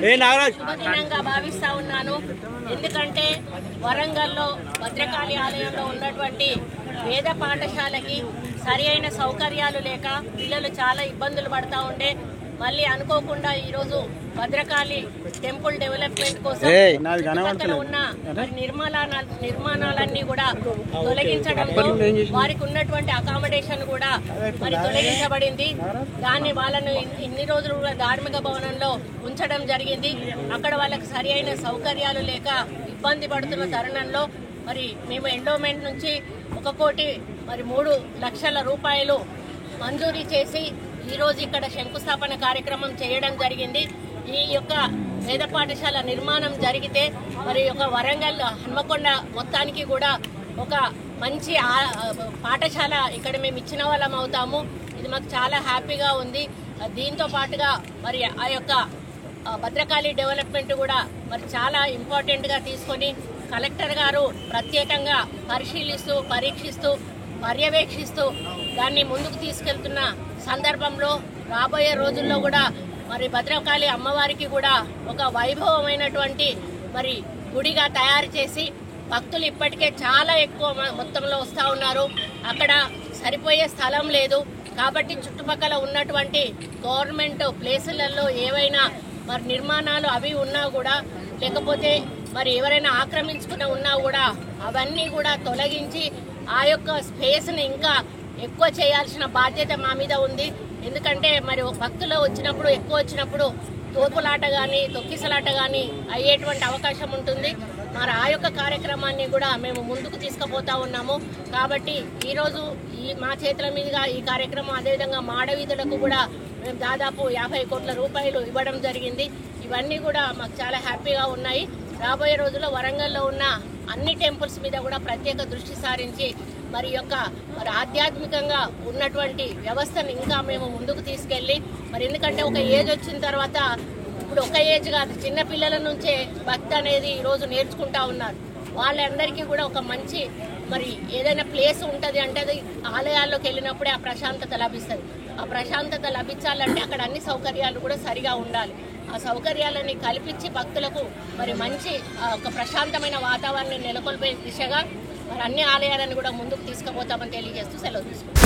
శుభదినంగా భావిస్తా ఉన్నాను. ఎందుకంటే వరంగల్లో భద్రకాళి ఆలయంలో ఉన్నటువంటి వేద పాఠశాలకి సరి అయిన సౌకర్యాలు లేక పిల్లలు చాలా ఇబ్బందులు పడతా ఉండే మళ్ళీ అనుకోకుండా ఈరోజు భద్రకాళి టెంపుల్ డెవలప్మెంట్ కోసం ఉన్న నిర్మాణాలన్నీ కూడా తొలగించడంతో వారికి ఉన్నటువంటి అకామిడేషన్ కూడా మరి తొలగించబడింది. దాన్ని వాళ్ళను ఇన్ని రోజులు కూడా ధార్మిక భవనంలో ఉంచడం జరిగింది. అక్కడ వాళ్ళకి సరి అయిన సౌకర్యాలు లేక ఇబ్బంది పడుతున్న తరుణంలో మరి మేము ఎండోమెంట్ నుంచి 1,03,00,000 రూపాయలు మంజూరీ చేసి ఈరోజు ఇక్కడ శంకుస్థాపన కార్యక్రమం చేయడం జరిగింది. ఈ యొక్క వేద పాఠశాల నిర్మాణం జరిగితే మరి ఒక వరంగల్ హన్మకొండ మొత్తానికి కూడా ఒక మంచి పాఠశాల ఇక్కడ మేము ఇచ్చిన వాళ్ళం అవుతాము. ఇది మాకు చాలా హ్యాపీగా ఉంది. దీంతో పాటుగా మరి ఆ యొక్క భద్రకాళి డెవలప్మెంట్ కూడా మరి చాలా ఇంపార్టెంట్గా తీసుకొని కలెక్టర్ గారు ప్రత్యేకంగా పరిశీలిస్తూ పరీక్షిస్తూ పర్యవేక్షిస్తూ దాన్ని ముందుకు తీసుకెళ్తున్న సందర్భంలో రాబోయే రోజుల్లో కూడా మరి భద్రకాళి అమ్మవారికి కూడా ఒక వైభవమైనటువంటి మరి గుడిగా తయారు చేసి భక్తులు ఇప్పటికే చాలా ఎక్కువ మొత్తంలో వస్తూ ఉన్నారు. అక్కడ సరిపోయే స్థలం లేదు కాబట్టి చుట్టుపక్కల ఉన్నటువంటి గవర్నమెంట్ ప్లేసులలో ఏవైనా మరి నిర్మాణాలు అవి ఉన్నా కూడా లేకపోతే మరి ఎవరైనా ఆక్రమించుకుని ఉన్నా కూడా అవన్నీ కూడా తొలగించి ఆ యొక్క స్పేస్ని ఇంకా ఎక్కువ చేయాల్సిన బాధ్యత మా మీద ఉంది. ఎందుకంటే మరి భక్తులు వచ్చినప్పుడు ఎక్కువ వచ్చినప్పుడు తోపులాట కానీ తొక్కిసలాట కానీ అయ్యేటువంటి అవకాశం ఉంటుంది. మరి ఆ యొక్క కార్యక్రమాన్ని కూడా మేము ముందుకు తీసుకుపోతా ఉన్నాము. కాబట్టి ఈరోజు మా చేతుల మీదుగా ఈ కార్యక్రమం అదేవిధంగా మాడవీధులకు కూడా మేము దాదాపు 50 కోట్ల రూపాయలు ఇవ్వడం జరిగింది. ఇవన్నీ కూడా మాకు చాలా హ్యాపీగా ఉన్నాయి. రాబోయే రోజుల్లో వరంగల్లో ఉన్న అన్ని టెంపుల్స్ మీద కూడా ప్రత్యేక దృష్టి సారించి మరి ఆధ్యాత్మికంగా ఉన్నటువంటి వ్యవస్థను ఇంకా మేము ముందుకు తీసుకెళ్ళి మరి ఎందుకంటే ఒక ఏజ్ వచ్చిన తర్వాత ఇప్పుడు ఒక ఏజ్ కాదు చిన్న పిల్లల నుంచే భక్తి అనేది ఈరోజు నేర్చుకుంటా ఉన్నారు. వాళ్ళందరికీ కూడా ఒక మంచి మరి ఏదైనా ప్లేస్ ఉంటుంది అంటే అది ఆలయాల్లోకి వెళ్ళినప్పుడే ఆ ప్రశాంతత లభిస్తుంది. ఆ ప్రశాంతత లభించాలంటే అక్కడ అన్ని సౌకర్యాలు కూడా సరిగా ఉండాలి. ఆ సౌకర్యాలని కల్పించి భక్తులకు మరి మంచి ఒక ప్రశాంతమైన వాతావరణాన్ని నెలకొల్పే దిశగా మరి అన్ని ఆలయాలను కూడా ముందుకు తీసుకుపోతామని తెలియజేస్తూ సెలవు తీసుకుంటాం.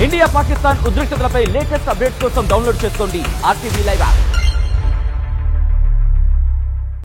ఇండియా పాకిస్తాన్ ఉద్రిక్తతలపై లేటెస్ట్ అప్డేట్స్ కోసం డౌన్లోడ్ చేసుకోండి RTV లైవ్ యాప్.